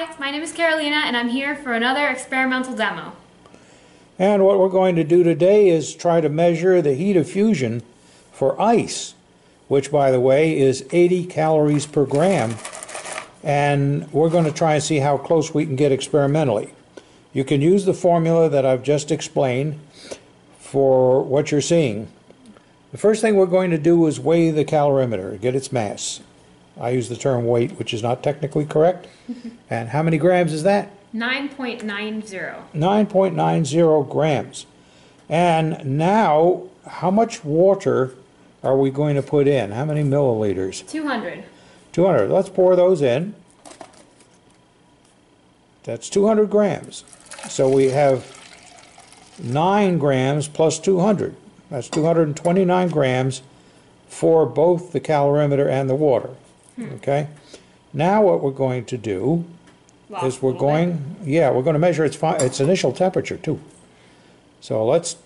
Hi, my name is Carolina and I'm here for another experimental demo. And what we're going to do today is try to measure the heat of fusion for ice, which by the way is 80 calories per gram. And we're going to try and see how close we can get experimentally. You can use the formula that I've just explained for what you're seeing. The first thing we're going to do is weigh the calorimeter, get its mass. I use the term weight, which is not technically correct. And how many grams is that? 9.90. 9.90 grams. And now, how much water are we going to put in? How many milliliters? 200. 200. Let's pour those in. That's 200 grams. So we have 9 grams plus 200. That's 229 grams for both the calorimeter and the water. Okay? Now what we're going to do is we're going to measure its initial temperature too. So let's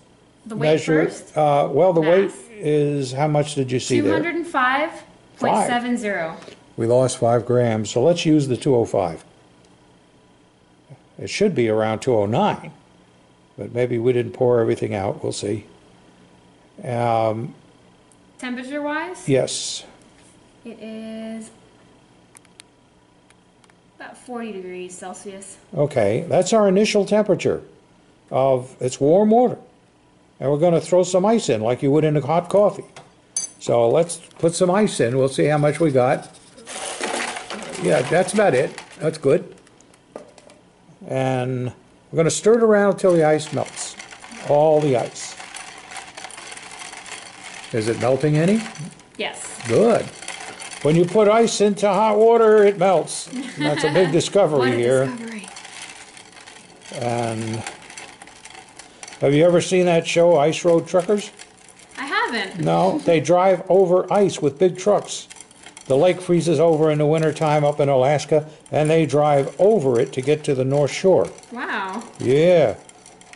measure first? Well, the Mass. weight is, how much did you see there? 205.70. We lost 5 grams, so let's use the 205. It should be around 209, but maybe we didn't pour everything out. We'll see. Temperature-wise? Yes. It is about 40 degrees Celsius. Okay, that's our initial temperature of it's warm water. And we're going to throw some ice in like you would in a hot coffee. So let's put some ice in. We'll see how much we got. Yeah, that's about it. That's good. And we're going to stir it around until the ice melts. All the ice. Is it melting any? Yes. Good. When you put ice into hot water, it melts. That's a big discovery here. Discovery. And have you ever seen that show, Ice Road Truckers? I haven't. No, they drive over ice with big trucks. The lake freezes over in the wintertime up in Alaska, and they drive over it to get to the North Shore. Wow. Yeah.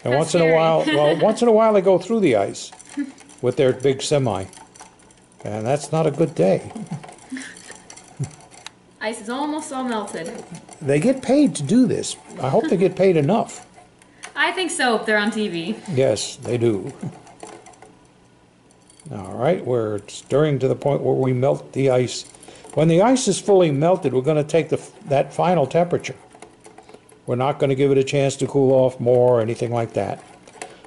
And That's once in a scary. while, well, once in a while they go through the ice with their big semi. And that's not a good day. Ice is almost all melted. They get paid to do this. I hope they get paid enough. I think so if they're on TV. Yes, they do. All right, we're stirring to the point where we melt the ice. When the ice is fully melted, we're going to take that final temperature. We're not going to give it a chance to cool off more or anything like that.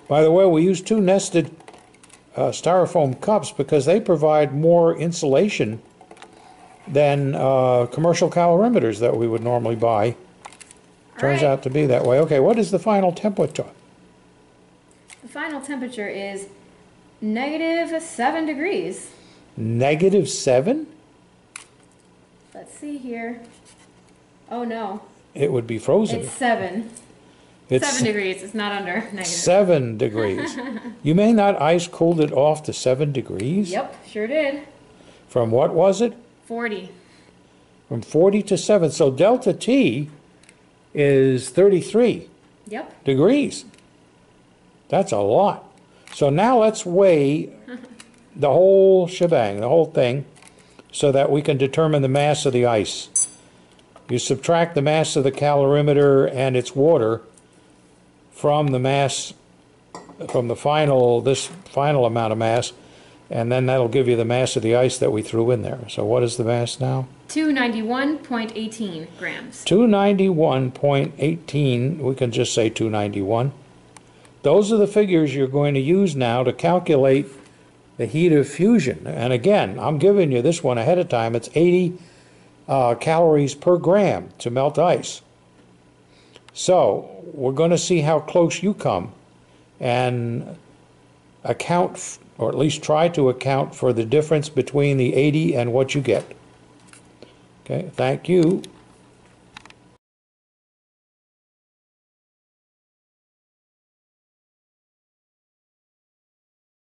By the way, we use 2 nested styrofoam cups because they provide more insulation than commercial calorimeters that we would normally buy. Turns out to be that way. Okay, what is the final temperature? The final temperature is -7 degrees. -7? Let's see here. Oh no. It would be frozen. It's 7. It's 7 degrees. It's not under negative. 7 degrees. You mean that ice cooled it off to 7 degrees? Yep, sure did. From what was it? 40. From 40 to 7. So delta T is 33 Yep. degrees. That's a lot. So now let's weigh the whole shebang, the whole thing, so that we can determine the mass of the ice. You subtract the mass of the calorimeter and its water from the mass, from the this final amount of mass, and then that'll give you the mass of the ice that we threw in there. So what is the mass now? 291.18 grams. 291.18, we can just say 291. Those are the figures you're going to use now to calculate the heat of fusion. And again, I'm giving you this one ahead of time. It's 80 calories per gram to melt ice. So we're going to see how close you come and account, or at least try to account for the difference between the 80 and what you get. Okay, thank you.